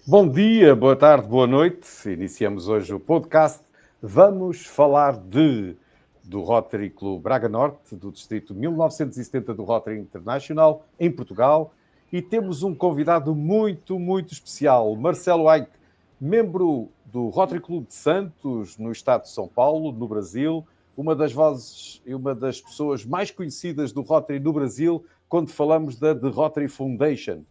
Bom dia, boa tarde, boa noite. Iniciamos hoje o podcast. Vamos falar do Rotary Clube Braga Norte, do distrito 1970 do Rotary International, em Portugal. E temos um convidado muito especial, Marcelo Aik, membro do Rotary Clube de Santos, no estado de São Paulo, no Brasil. Uma das vozes e uma das pessoas mais conhecidas do Rotary no Brasil, quando falamos da The Rotary Foundation.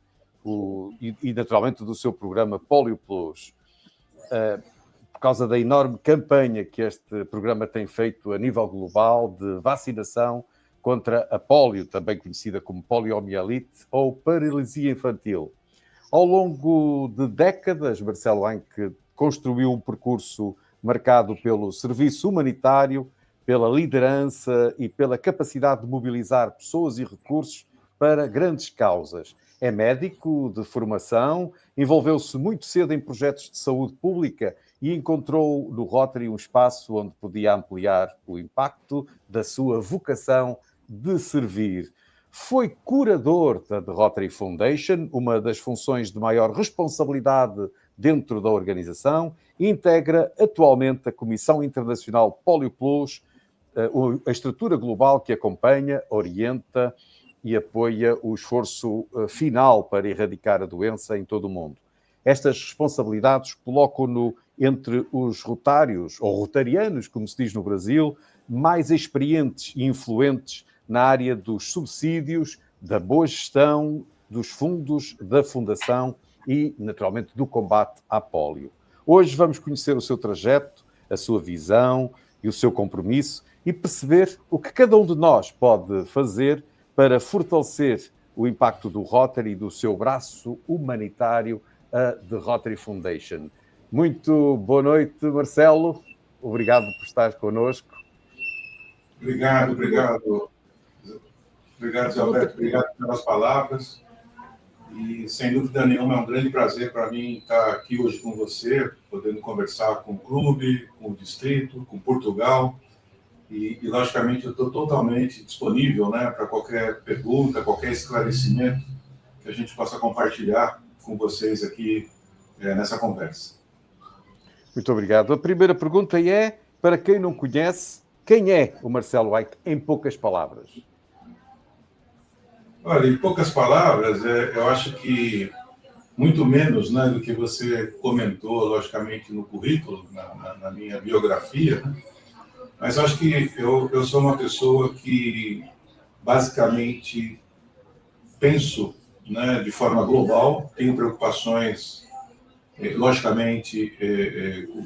E naturalmente do seu programa Polio Plus, por causa da enorme campanha que este programa tem feito a nível global de vacinação contra a polio, também conhecida como poliomielite ou paralisia infantil. Ao longo de décadas, Marcelo Aik construiu um percurso marcado pelo serviço humanitário, pela liderança e pela capacidade de mobilizar pessoas e recursos para grandes causas. É médico de formação, envolveu-se muito cedo em projetos de saúde pública e encontrou no Rotary um espaço onde podia ampliar o impacto da sua vocação de servir. Foi curador da The Rotary Foundation, uma das funções de maior responsabilidade dentro da organização, e integra atualmente a Comissão Internacional Polio Plus, a estrutura global que acompanha, orienta e apoia o esforço final para erradicar a doença em todo o mundo. Estas responsabilidades colocam-no entre os rotários, ou rotarianos, como se diz no Brasil, mais experientes e influentes na área dos subsídios, da boa gestão, dos fundos, da fundação e, naturalmente, do combate à polio. Hoje vamos conhecer o seu trajeto, a sua visão e o seu compromisso e perceber o que cada um de nós pode fazer para fortalecer o impacto do Rotary e do seu braço humanitário, a The Rotary Foundation. Muito boa noite, Marcelo. Obrigado por estar connosco. Obrigado, Zé Alberto. Obrigado pelas palavras. E, sem dúvida nenhuma, é um grande prazer para mim estar aqui hoje com você, podendo conversar com o clube, com o distrito, com Portugal. E logicamente, eu estou totalmente disponível, né, para qualquer pergunta, qualquer esclarecimento que a gente possa compartilhar com vocês aqui nessa conversa. Muito obrigado. A primeira pergunta é, para quem não conhece, quem é o Marcelo Aik, em poucas palavras? Olha, em poucas palavras, eu acho que muito menos, né, do que você comentou, logicamente, no currículo, na minha biografia, né? Mas acho que eu sou uma pessoa que, basicamente, penso, né, de forma global, tenho preocupações, logicamente,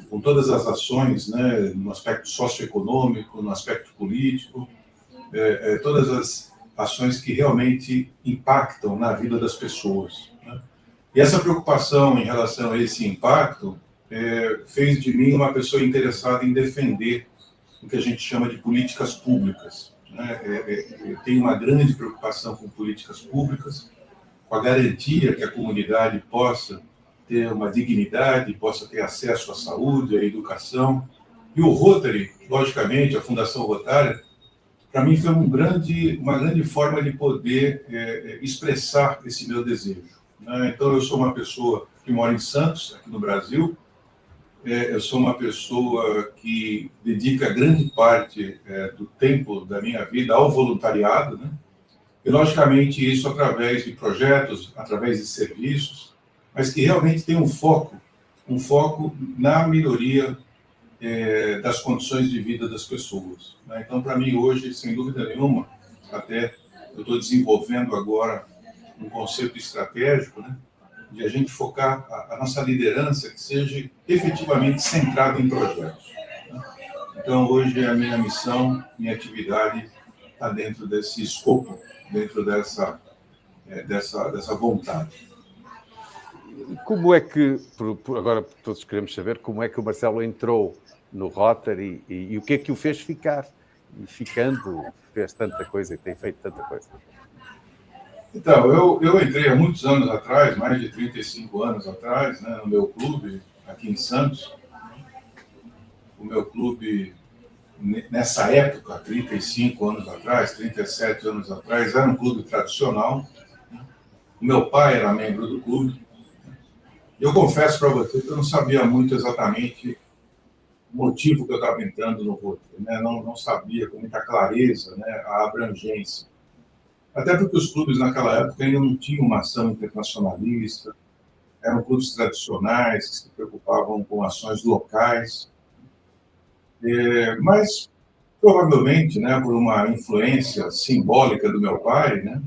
com todas as ações, né, no aspecto socioeconômico, no aspecto político, todas as ações que realmente impactam na vida das pessoas, né? E essa preocupação em relação a esse impacto fez de mim uma pessoa interessada em defender o que a gente chama de políticas públicas, né? Eu tenho uma grande preocupação com políticas públicas, com a garantia que a comunidade possa ter uma dignidade, possa ter acesso à saúde, à educação. E o Rotary, logicamente, a Fundação Rotária, para mim foi uma grande forma de poder expressar esse meu desejo, né? Então, eu sou uma pessoa que mora em Santos, aqui no Brasil. Eu sou uma pessoa que dedica grande parte do tempo da minha vida ao voluntariado, né? E, logicamente, isso através de projetos, através de serviços, mas que realmente tem um foco na melhoria das condições de vida das pessoas, né? Então, para mim, hoje, sem dúvida nenhuma, até eu estou desenvolvendo agora um conceito estratégico, né, de a gente focar a nossa liderança que seja efetivamente centrada em projetos, né? Então, hoje, a minha missão, minha atividade está dentro desse escopo, dentro dessa vontade. Como é que, agora todos queremos saber, como é que o Marcelo entrou no Rotary e o que é que o fez ficar? E ficando, fez tanta coisa e tem feito tanta coisa. Então, eu entrei há muitos anos atrás, mais de 35 anos atrás, né, no meu clube, aqui em Santos. O meu clube, nessa época, 35 anos atrás, 37 anos atrás, era um clube tradicional. O meu pai era membro do clube. Eu confesso para você que eu não sabia muito exatamente o motivo que eu estava entrando no Rotary, né? Não sabia com muita clareza, né, a abrangência. Até porque os clubes naquela época ainda não tinham uma ação internacionalista, eram clubes tradicionais que se preocupavam com ações locais. Mas, provavelmente, né, por uma influência simbólica do meu pai, né,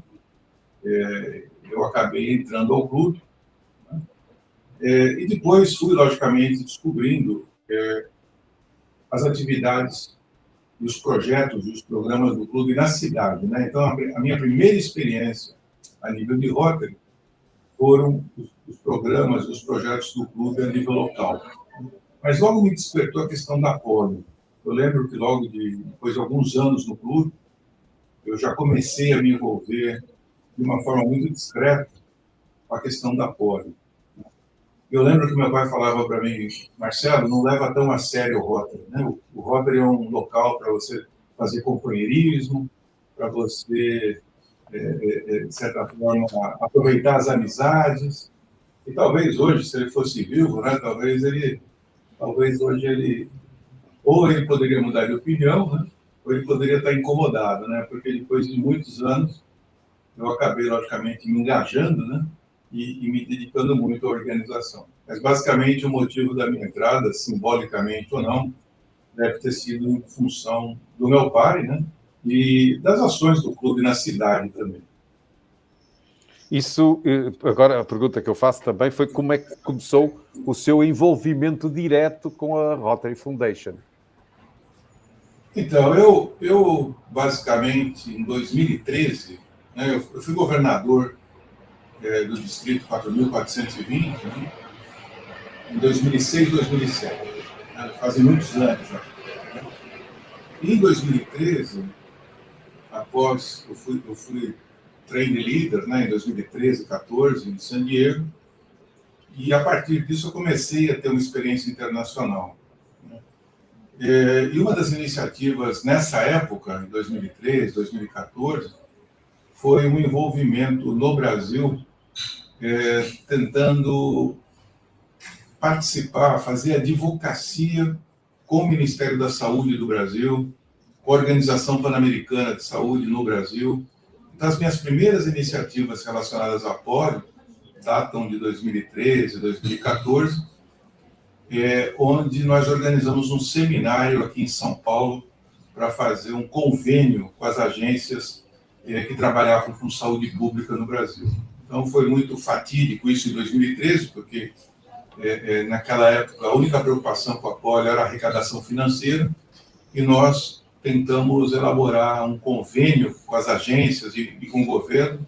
eu acabei entrando ao clube. E depois fui, logicamente, descobrindo as atividades e os projetos e os programas do clube na cidade, né? Então, a minha primeira experiência a nível de Rotary foram os programas, os projetos do clube a nível local. Mas logo me despertou a questão da polio. Eu lembro que logo depois de alguns anos no clube, eu já comecei a me envolver de uma forma muito discreta com a questão da polio. Eu lembro que meu pai falava para mim, Marcelo, não leva tão a sério o Rotary, né? O Rotary é um local para você fazer companheirismo, para você, de certa forma, aproveitar as amizades. E talvez hoje, se ele fosse vivo, né? Talvez hoje ou ele poderia mudar de opinião, né? Ou ele poderia estar incomodado, né? Porque depois de muitos anos, eu acabei, logicamente, me engajando, né? E me dedicando muito à organização. Mas, basicamente, o motivo da minha entrada, simbolicamente ou não, deve ter sido em função do meu pai, né? E das ações do clube na cidade também. Isso, agora a pergunta que eu faço também foi como é que começou o seu envolvimento direto com a Rotary Foundation? Então, eu basicamente, em 2013, né, eu fui governador do Distrito 4.420, né, em 2006, 2007. Né, fazem muitos anos já. E em 2013, após, eu fui trainee leader, né, em 2013, 14, em San Diego, e a partir disso eu comecei a ter uma experiência internacional. E uma das iniciativas nessa época, em 2013, 2014, foi um envolvimento no Brasil, tentando participar, fazer advocacia com o Ministério da Saúde do Brasil, com a Organização Pan-Americana de Saúde no Brasil. Então, as minhas primeiras iniciativas relacionadas à polio datam de 2013, 2014, onde nós organizamos um seminário aqui em São Paulo para fazer um convênio com as agências que trabalhavam com saúde pública no Brasil. Então, foi muito fatídico isso em 2013, porque naquela época a única preocupação com a polio era a arrecadação financeira, e nós tentamos elaborar um convênio com as agências e com o governo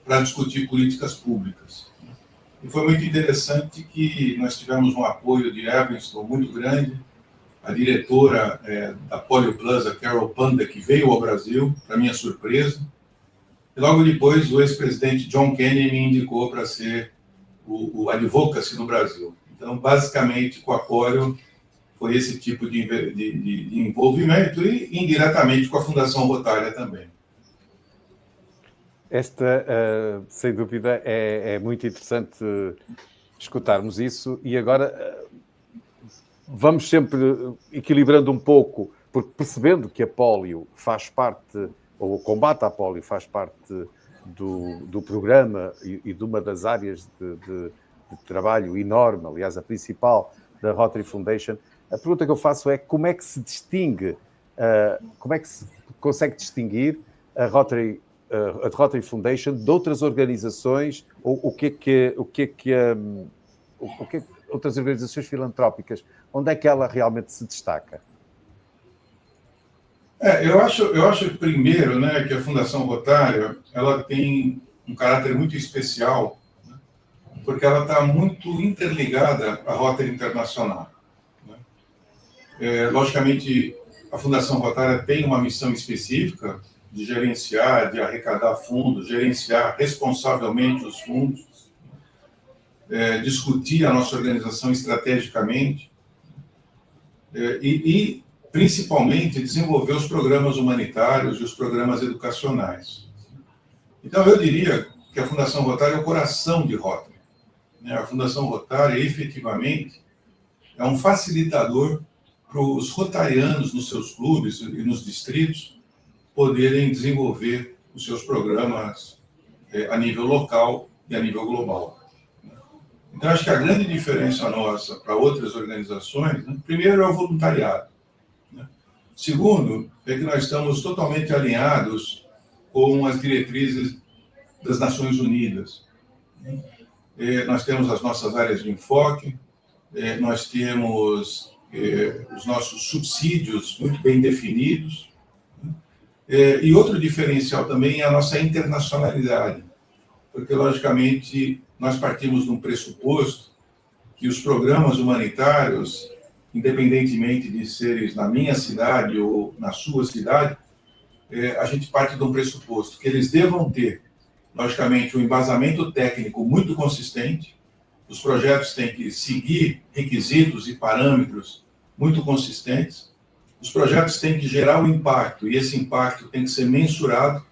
para discutir políticas públicas. E foi muito interessante que nós tivemos um apoio de Evanston muito grande, a diretora da Polio Plus, a Carol Panda, que veio ao Brasil, para minha surpresa, e logo depois o ex-presidente John Kennedy me indicou para ser o advocacy no Brasil. Então, basicamente, com a polio, foi esse tipo de envolvimento e indiretamente com a Fundação Rotária também. Esta, sem dúvida, é muito interessante escutarmos isso, e agora vamos sempre equilibrando um pouco, porque percebendo que a polio faz parte, ou o combate à polio faz parte do programa e de uma das áreas de trabalho enorme, aliás, a principal da Rotary Foundation, a pergunta que eu faço é como é que se distingue, como é que se consegue distinguir a Rotary Foundation de outras organizações, ou o que é que outras organizações filantrópicas, onde é que ela realmente se destaca? Eu acho primeiro, né, que a Fundação Rotária ela tem um caráter muito especial, né, porque ela está muito interligada à Rotary Internacional. Né? Logicamente, a Fundação Rotária tem uma missão específica de gerenciar, de arrecadar fundos, gerenciar responsavelmente os fundos, discutir a nossa organização estrategicamente e principalmente, desenvolver os programas humanitários e os programas educacionais. Então, eu diria que a Fundação Rotária é o coração de Rotary. né, a Fundação Rotária, efetivamente, é um facilitador para os rotarianos nos seus clubes e nos distritos poderem desenvolver os seus programas a nível local e a nível global. Então, acho que a grande diferença nossa para outras organizações, né, primeiro, é o voluntariado. Né? Segundo, é que nós estamos totalmente alinhados com as diretrizes das Nações Unidas. Nós temos as nossas áreas de enfoque, nós temos os nossos subsídios muito bem definidos, e outro diferencial também é a nossa internacionalidade, porque, logicamente, nós partimos de um pressuposto que os programas humanitários, independentemente de serem na minha cidade ou na sua cidade, a gente parte de um pressuposto que eles devam ter, logicamente, um embasamento técnico muito consistente, os projetos têm que seguir requisitos e parâmetros muito consistentes, os projetos têm que gerar um impacto, e esse impacto tem que ser mensurado,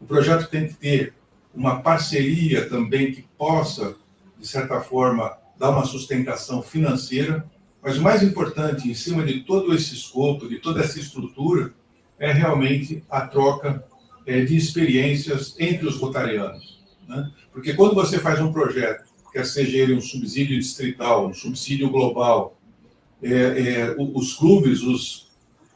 o projeto tem que ter uma parceria também que possa, de certa forma, dar uma sustentação financeira, mas o mais importante, em cima de todo esse escopo, de toda essa estrutura, é realmente a troca de experiências entre os rotarianos. Né? Porque quando você faz um projeto, quer seja ele um subsídio distrital, um subsídio global, os clubes, os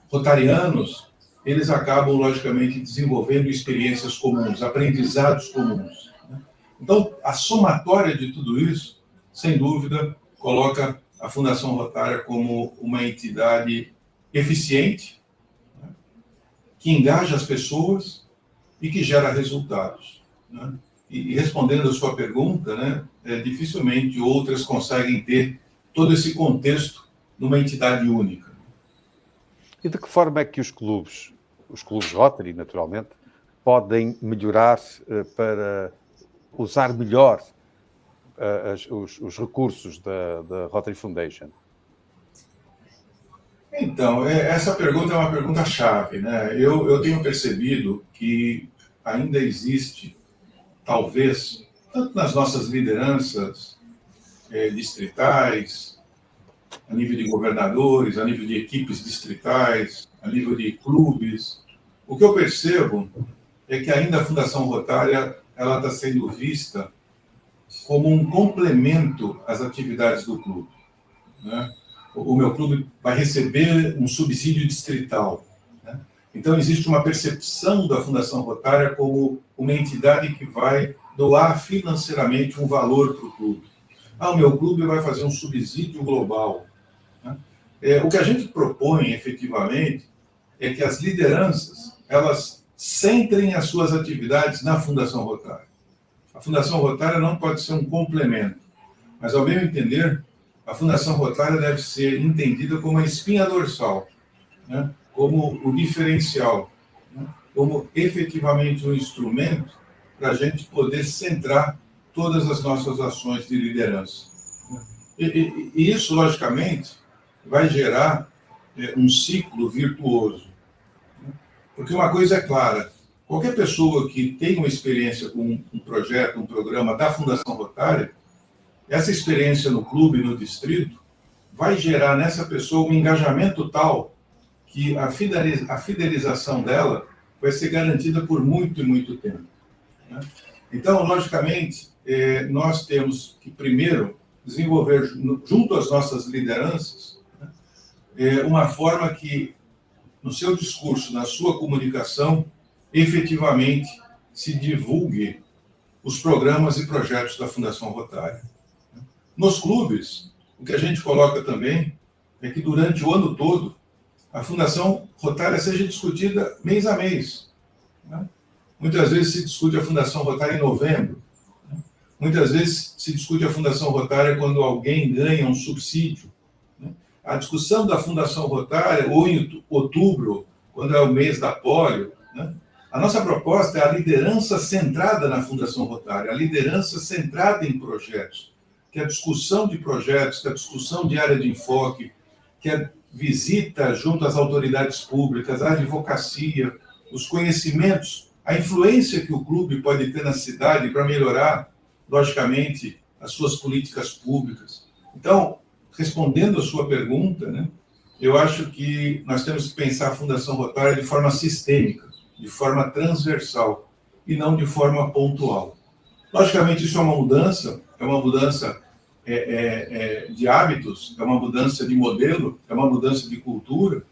rotarianos, eles acabam, logicamente, desenvolvendo experiências comuns, aprendizados comuns. Né? Então, a somatória de tudo isso, sem dúvida, coloca a Fundação Rotária como uma entidade eficiente, né? Que engaja as pessoas e que gera resultados. Né? E respondendo a sua pergunta, né, dificilmente outras conseguem ter todo esse contexto numa entidade única. E de que forma é que os clubes Rotary, naturalmente, podem melhorar para usar melhor os recursos da Rotary Foundation? Então, essa pergunta é uma pergunta-chave, né? Eu tenho percebido que ainda existe, talvez, tanto nas nossas lideranças distritais, a nível de governadores, a nível de equipes distritais, a nível de clubes, o que eu percebo é que ainda a Fundação Rotária ela está sendo vista como um complemento às atividades do clube. Né? O meu clube vai receber um subsídio distrital. Né? Então, existe uma percepção da Fundação Rotária como uma entidade que vai doar financeiramente um valor para o clube. O meu clube vai fazer um subsídio global. Né? O que a gente propõe, efetivamente, é que as lideranças elas centrem as suas atividades na Fundação Rotária. A Fundação Rotária não pode ser um complemento, mas, ao meu entender, a Fundação Rotária deve ser entendida como a espinha dorsal, né? Como o diferencial, né? Como efetivamente um instrumento para a gente poder centrar todas as nossas ações de liderança. E isso, logicamente, vai gerar um ciclo virtuoso. Porque uma coisa é clara, qualquer pessoa que tenha uma experiência com um projeto, um programa da Fundação Rotária, essa experiência no clube, no distrito, vai gerar nessa pessoa um engajamento tal que a fidelização dela vai ser garantida por muito e muito tempo. Né? Então, logicamente, nós temos que, primeiro, desenvolver, junto às nossas lideranças, né, uma forma que, no seu discurso, na sua comunicação, efetivamente se divulgue os programas e projetos da Fundação Rotária. Nos clubes, o que a gente coloca também é que durante o ano todo a Fundação Rotária seja discutida mês a mês. Né? Muitas vezes se discute a Fundação Rotária em novembro. Né? Muitas vezes se discute a Fundação Rotária quando alguém ganha um subsídio. Né? A discussão da Fundação Rotária, ou em outubro, quando é o mês da polio, né? A nossa proposta é a liderança centrada na Fundação Rotária, a liderança centrada em projetos, que a discussão de projetos, que a discussão de área de enfoque, que a visita junto às autoridades públicas, a advocacia, os conhecimentos, a influência que o clube pode ter na cidade para melhorar, logicamente, as suas políticas públicas. Então, respondendo a sua pergunta, né, eu acho que nós temos que pensar a Fundação Rotária de forma sistêmica, de forma transversal, e não de forma pontual. Logicamente, isso é uma mudança de hábitos, é uma mudança de modelo, é uma mudança de cultura,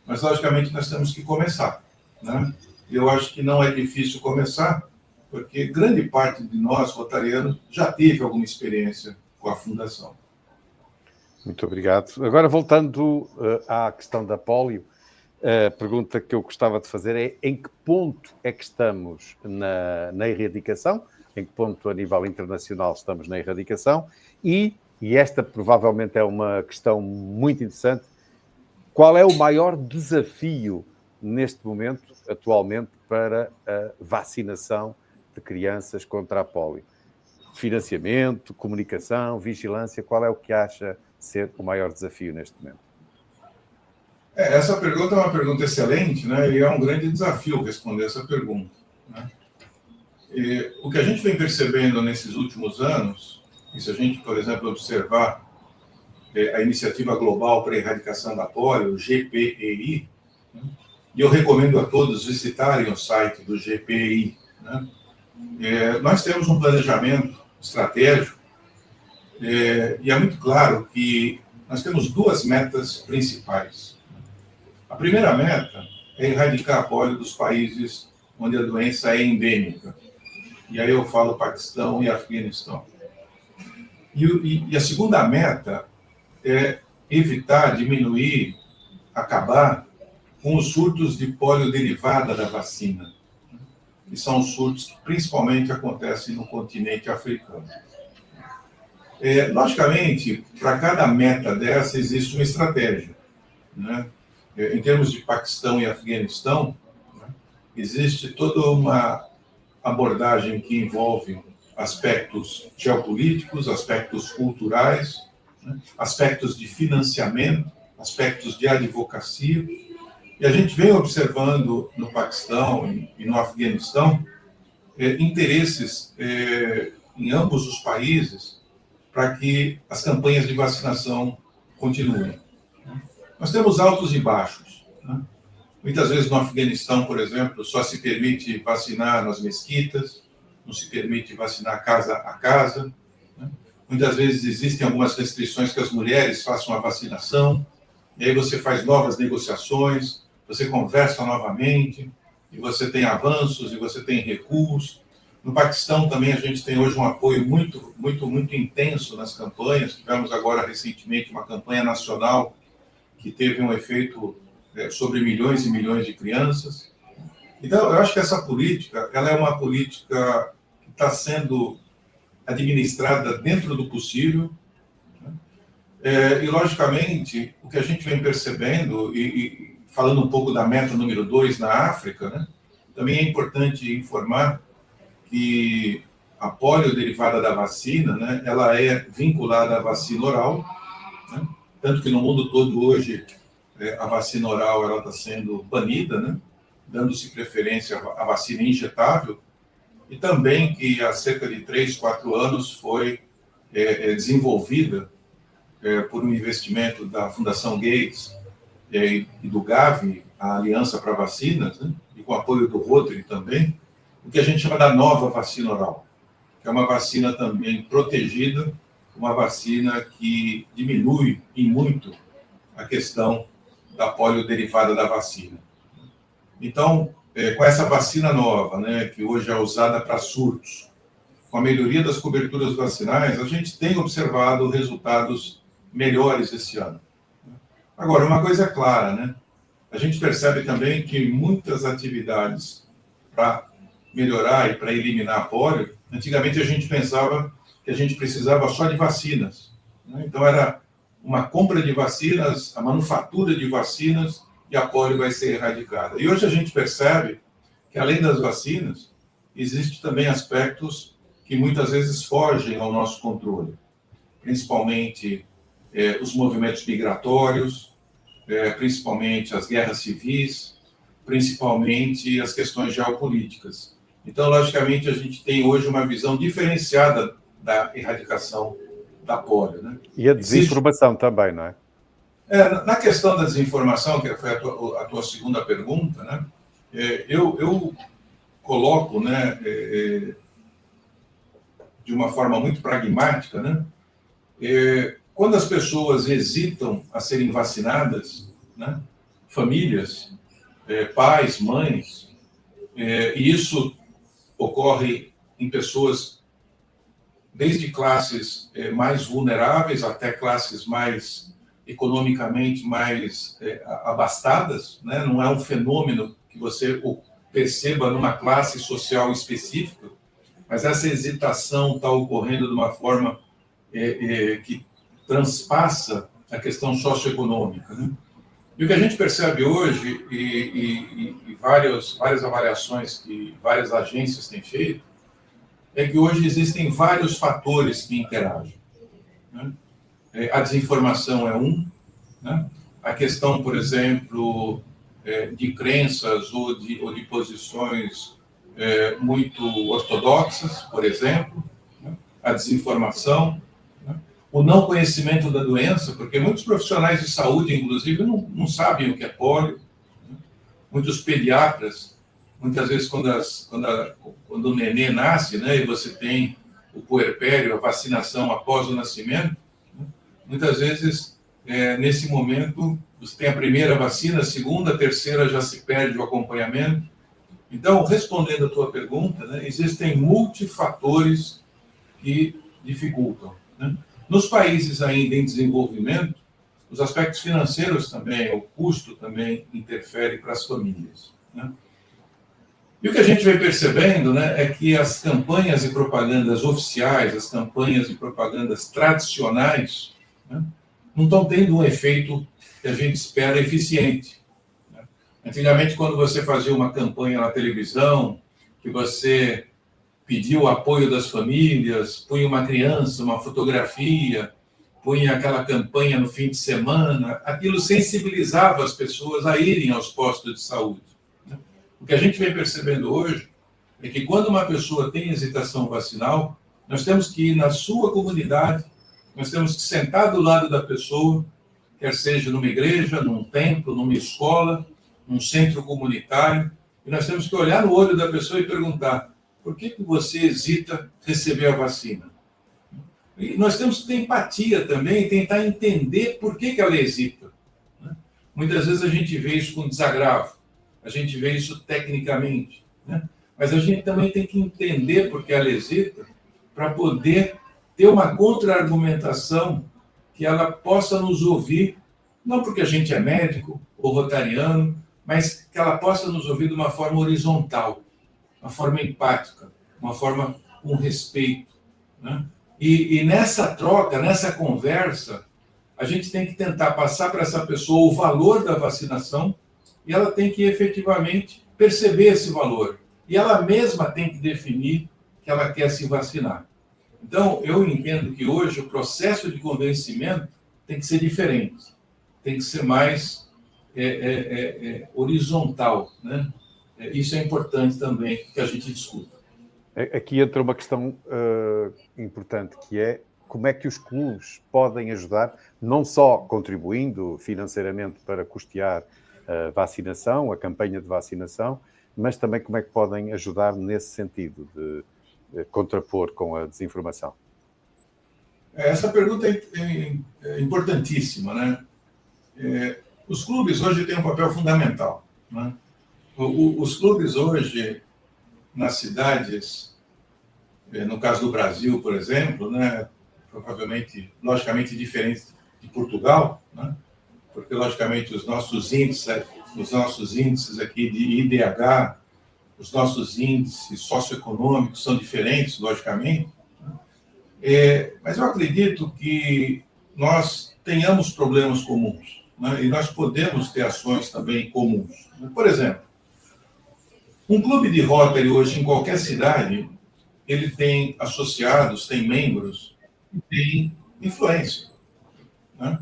mas, logicamente, nós temos que começar, né? Eu acho que não é difícil começar, porque grande parte de nós, rotarianos, já teve alguma experiência com a Fundação. Muito obrigado. Agora, voltando à questão da polio, a pergunta que eu gostava de fazer é em que ponto é que estamos na erradicação, em que ponto a nível internacional estamos na erradicação e esta provavelmente é uma questão muito interessante, qual é o maior desafio neste momento, atualmente, para a vacinação de crianças contra a polio? Financiamento, comunicação, vigilância, qual é o que acha ser o maior desafio neste momento? Essa pergunta é uma pergunta excelente, né? E é um grande desafio responder essa pergunta, né? O que a gente vem percebendo nesses últimos anos, e se a gente, por exemplo, observar a Iniciativa Global para a Erradicação da Polio, o GPEI, né? E eu recomendo a todos visitarem o site do GPEI, né? Nós temos um planejamento estratégico e é muito claro que nós temos duas metas principais. A primeira meta é erradicar a polio dos países onde a doença é endêmica. E aí eu falo Paquistão e Afeganistão. E a segunda meta é evitar, diminuir, acabar com os surtos de polio derivada da vacina, que são os surtos que principalmente acontecem no continente africano. Logicamente, para cada meta dessa existe uma estratégia, né? Em termos de Paquistão e Afeganistão, né, existe toda uma abordagem que envolve aspectos geopolíticos, aspectos culturais, né, aspectos de financiamento, aspectos de advocacia. E a gente vem observando no Paquistão e no Afeganistão interesses em ambos os países para que as campanhas de vacinação continuem. Nós temos altos e baixos, né? Muitas vezes no Afeganistão, por exemplo, só se permite vacinar nas mesquitas, não se permite vacinar casa a casa, né? Muitas vezes existem algumas restrições que as mulheres façam a vacinação, e aí você faz novas negociações, você conversa novamente, e você tem avanços, e você tem recuos. No Paquistão também a gente tem hoje um apoio muito, muito, muito intenso nas campanhas. Tivemos agora recentemente uma campanha nacional que teve um efeito sobre milhões e milhões de crianças. Então, eu acho que essa política, ela é uma política que está sendo administrada dentro do possível, né? E, logicamente, o que a gente vem percebendo, e falando um pouco da meta número 2 na África, né, também é importante informar que a polio derivada da vacina, né, ela é vinculada à vacina oral, né, tanto que no mundo todo hoje a vacina oral ela está sendo banida, né, dando-se preferência à vacina injetável, e também que há cerca de 3, 4 anos foi desenvolvida por um investimento da Fundação Gates e do Gavi, a Aliança para Vacinas, né, e com o apoio do Rotary também, o que a gente chama da nova vacina oral, que é uma vacina também protegida, uma vacina que diminui em muito a questão da polio derivada da vacina. Então, com essa vacina nova, né, que hoje é usada para surtos, com a melhoria das coberturas vacinais, a gente tem observado resultados melhores esse ano. Agora, uma coisa é clara, né? A gente percebe também que muitas atividades para melhorar e para eliminar a polio, antigamente a gente pensava que a gente precisava só de vacinas, né? Então era uma compra de vacinas, a manufatura de vacinas e a polio vai ser erradicada. E hoje a gente percebe que além das vacinas, existem também aspectos que muitas vezes fogem ao nosso controle, principalmente os movimentos migratórios, principalmente as guerras civis, principalmente as questões geopolíticas. Então, logicamente, a gente tem hoje uma visão diferenciada da erradicação da polio, né? E a desinformação também, não é? Na questão da desinformação, que foi a tua segunda pergunta, né? Eu coloco, né, de uma forma muito pragmática, né? Quando as pessoas hesitam a serem vacinadas, né, famílias, pais, mães, e isso ocorre em pessoas desde classes mais vulneráveis até classes mais economicamente mais abastadas, né? Não é um fenômeno que você perceba numa classe social específica, mas essa hesitação está ocorrendo de uma forma que transpassa a questão socioeconômica, né? E o que a gente percebe hoje, e várias avaliações que várias agências têm feito, é que hoje existem vários fatores que interagem, né? A desinformação é um, né? A questão, por exemplo, de crenças ou de posições muito ortodoxas, por exemplo, né? A desinformação, né? O não conhecimento da doença, porque muitos profissionais de saúde, inclusive, não sabem o que é pólio, né? Muitos pediatras, muitas vezes, quando o nenê nasce, né, e você tem o puerpério, a vacinação após o nascimento, né? Muitas vezes, nesse momento, você tem a primeira vacina, a segunda, a terceira já se perde o acompanhamento. Então, respondendo a tua pergunta, né, existem multifatores que dificultam, né? Nos países ainda em desenvolvimento, os aspectos financeiros também, o custo também interfere para as famílias, né? E o que a gente vem percebendo, né, é que as campanhas e propagandas oficiais, as campanhas e propagandas tradicionais, né, não estão tendo um efeito que a gente espera eficiente, né? Antigamente, quando você fazia uma campanha na televisão, que você pedia o apoio das famílias, punha uma criança, uma fotografia, punha aquela campanha no fim de semana, aquilo sensibilizava as pessoas a irem aos postos de saúde. O que a gente vem percebendo hoje é que quando uma pessoa tem hesitação vacinal, nós temos que ir na sua comunidade, nós temos que sentar do lado da pessoa, quer seja numa igreja, num templo, numa escola, num centro comunitário, e nós temos que olhar no olho da pessoa e perguntar: por que você hesita receber a vacina? E nós temos que ter empatia também e tentar entender por que ela hesita, né? Muitas vezes a gente vê isso com desagravo, a gente vê isso tecnicamente, né? Mas a gente também tem que entender por que ela hesita para poder ter uma contra-argumentação que ela possa nos ouvir, não porque a gente é médico ou rotariano, mas que ela possa nos ouvir de uma forma horizontal, uma forma empática, uma forma com respeito, né? E nessa troca, nessa conversa, a gente tem que tentar passar para essa pessoa o valor da vacinação e ela tem que efetivamente perceber esse valor. E ela mesma tem que definir que ela quer se vacinar. Então, eu entendo que hoje o processo de convencimento tem que ser diferente, tem que ser mais horizontal, né? Isso é importante também que a gente discuta. Aqui entra uma questão importante, que é como é que os clubes podem ajudar, não só contribuindo financeiramente para custear a vacinação, a campanha de vacinação, mas também como é que podem ajudar nesse sentido de contrapor com a desinformação. Essa pergunta é importantíssima, né? Os clubes hoje têm um papel fundamental, né? Os clubes hoje, nas cidades, no caso do Brasil, por exemplo, né, provavelmente, logicamente, diferente de Portugal, né, porque, logicamente, os nossos índices aqui de IDH, os nossos índices socioeconômicos são diferentes, logicamente, né, mas eu acredito que nós tenhamos problemas comuns, né, e nós podemos ter ações também comuns. Por exemplo, um clube de Rotary hoje, em qualquer cidade, ele tem associados, tem membros, tem influência, né?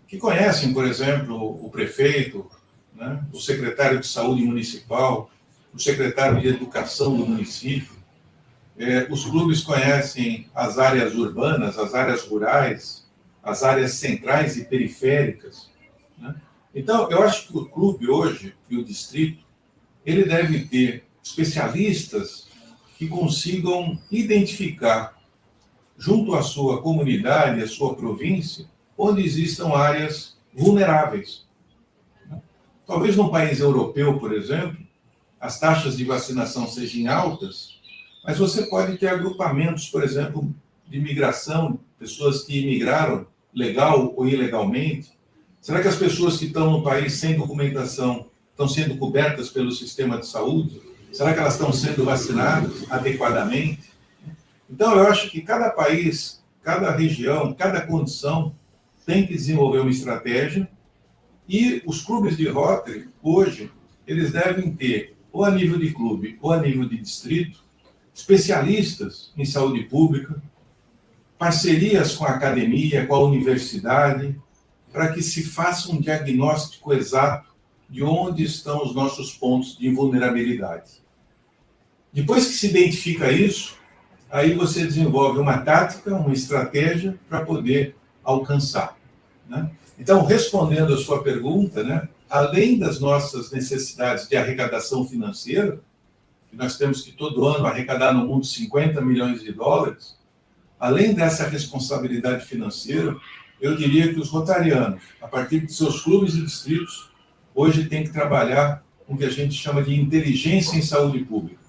Que conhecem, por exemplo, o prefeito, né? O secretário de saúde municipal, o secretário de educação do município. Os clubes conhecem as áreas urbanas, as áreas rurais, as áreas centrais e periféricas, né? Então, eu acho que o clube hoje, e o distrito, ele deve ter especialistas que consigam identificar, junto à sua comunidade, à sua província, onde existam áreas vulneráveis. Talvez num país europeu, por exemplo, as taxas de vacinação sejam altas, mas você pode ter agrupamentos, por exemplo, de imigração, pessoas que imigraram legal ou ilegalmente. Será que as pessoas que estão no país sem documentação estão sendo cobertas pelo sistema de saúde? Será que elas estão sendo vacinadas adequadamente? Então, eu acho que cada país, cada região, cada condição tem que desenvolver uma estratégia, e os clubes de Rotary, hoje, eles devem ter, ou a nível de clube, ou a nível de distrito, especialistas em saúde pública, parcerias com a academia, com a universidade, para que se faça um diagnóstico exato de onde estão os nossos pontos de vulnerabilidade. Depois que se identifica isso, aí você desenvolve uma tática, uma estratégia para poder alcançar, né? Então, respondendo a sua pergunta, né, além das nossas necessidades de arrecadação financeira, que nós temos que todo ano arrecadar no mundo 50 milhões de dólares, além dessa responsabilidade financeira, eu diria que os rotarianos, a partir de seus clubes e distritos, hoje têm que trabalhar com o que a gente chama de inteligência em saúde pública,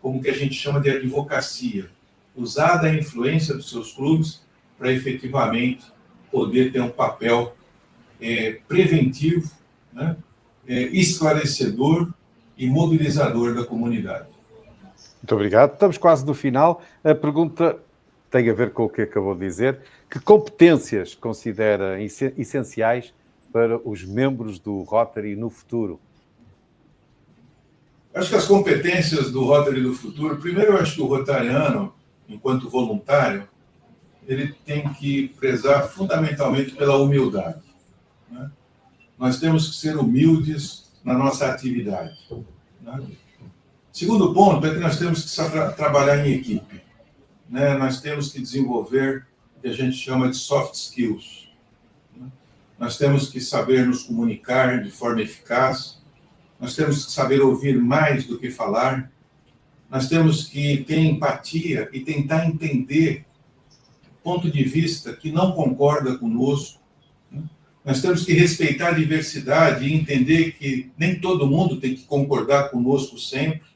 como o que a gente chama de advocacia, usar da influência dos seus clubes para efetivamente poder ter um papel preventivo, né, esclarecedor e mobilizador da comunidade. Muito obrigado. Estamos quase no final. A pergunta tem a ver com o que acabou de dizer. Que competências considera essenciais para os membros do Rotary no futuro? Acho que as competências do Rotary do futuro, primeiro, eu acho que o rotariano, enquanto voluntário, ele tem que prezar fundamentalmente pela humildade, né? Nós temos que ser humildes na nossa atividade, né? Segundo ponto é que nós temos que trabalhar em equipe, né? Nós temos que desenvolver o que a gente chama de soft skills, né? Nós temos que saber nos comunicar de forma eficaz, nós temos que saber ouvir mais do que falar, nós temos que ter empatia e tentar entender ponto de vista que não concorda conosco, né? Nós temos que respeitar a diversidade e entender que nem todo mundo tem que concordar conosco sempre,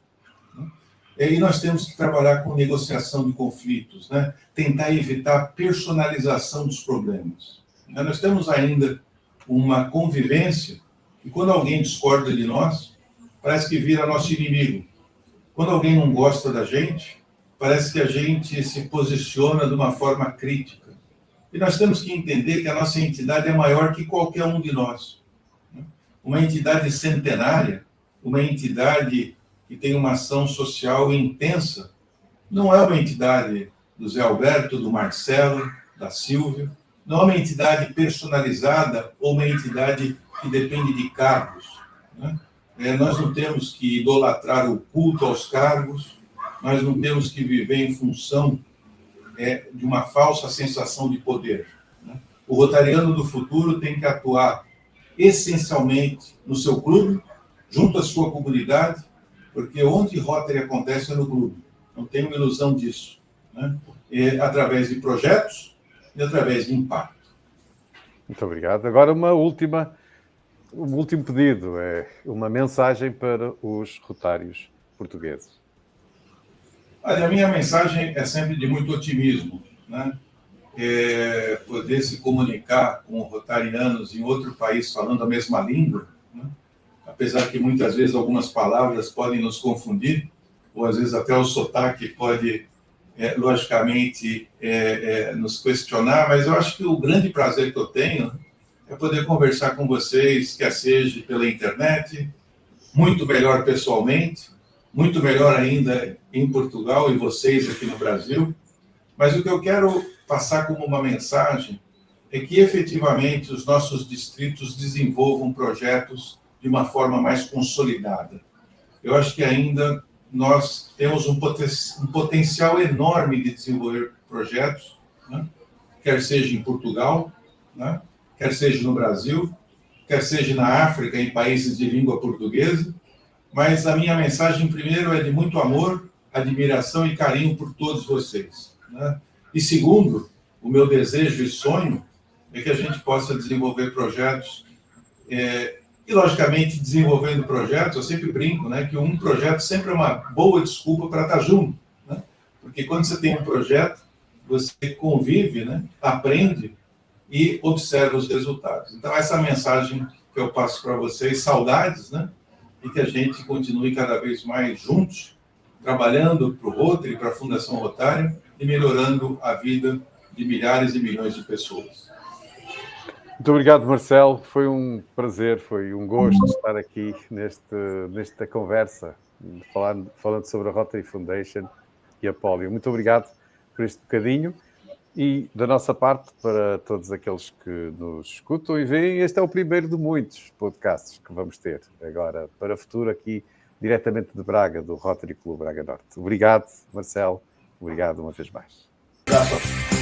né? E nós temos que trabalhar com negociação de conflitos, né? Tentar evitar a personalização dos problemas. Nós temos ainda uma convivência e quando alguém discorda de nós, parece que vira nosso inimigo. Quando alguém não gosta da gente, parece que a gente se posiciona de uma forma crítica. E nós temos que entender que a nossa entidade é maior que qualquer um de nós. Uma entidade centenária, uma entidade que tem uma ação social intensa, não é uma entidade do Zé Alberto, do Marcelo, da Silvia, não é uma entidade personalizada ou uma entidade que depende de cargos, né? Nós não temos que idolatrar o culto aos cargos, nós não temos que viver em função de uma falsa sensação de poder, né? O rotariano do futuro tem que atuar essencialmente no seu clube, junto à sua comunidade, porque onde Rotary acontece é no clube, não tenho ilusão disso, né? Através de projetos e através de impacto. Muito obrigado. Agora um último pedido, é uma mensagem para os rotários portugueses. Olha, a minha mensagem é sempre de muito otimismo, né? Poder se comunicar com rotarianos em outro país falando a mesma língua, né? Apesar que muitas vezes algumas palavras podem nos confundir, ou às vezes até o sotaque pode, logicamente, nos questionar, mas eu acho que o grande prazer que eu tenho é poder conversar com vocês, quer seja pela internet, muito melhor pessoalmente, muito melhor ainda em Portugal e vocês aqui no Brasil. Mas o que eu quero passar como uma mensagem é que, efetivamente, os nossos distritos desenvolvam projetos de uma forma mais consolidada. Eu acho que ainda nós temos um potencial enorme de desenvolver projetos, né? Quer seja em Portugal, né? Quer seja no Brasil, quer seja na África, em países de língua portuguesa, mas a minha mensagem, primeiro, é de muito amor, admiração e carinho por todos vocês, né? E segundo, o meu desejo e sonho é que a gente possa desenvolver projetos, e logicamente desenvolvendo projetos, eu sempre brinco, né, que um projeto sempre é uma boa desculpa para estar junto, né? Porque quando você tem um projeto, você convive, né, aprende e observa os resultados. Então essa mensagem que eu passo para vocês, saudades, né, e que a gente continue cada vez mais juntos, trabalhando para o Rotary, para a Fundação Rotária e melhorando a vida de milhares e milhões de pessoas. Muito obrigado, Marcelo. Foi um prazer, foi um gosto estar aqui nesta conversa, falando sobre a Rotary Foundation e a Polio. Muito obrigado por este bocadinho. E, da nossa parte, para todos aqueles que nos escutam e veem, este é o primeiro de muitos podcasts que vamos ter agora para o futuro aqui, diretamente de Braga, do Rotary Clube Braga Norte. Obrigado, Marcelo. Obrigado uma vez mais. Obrigado.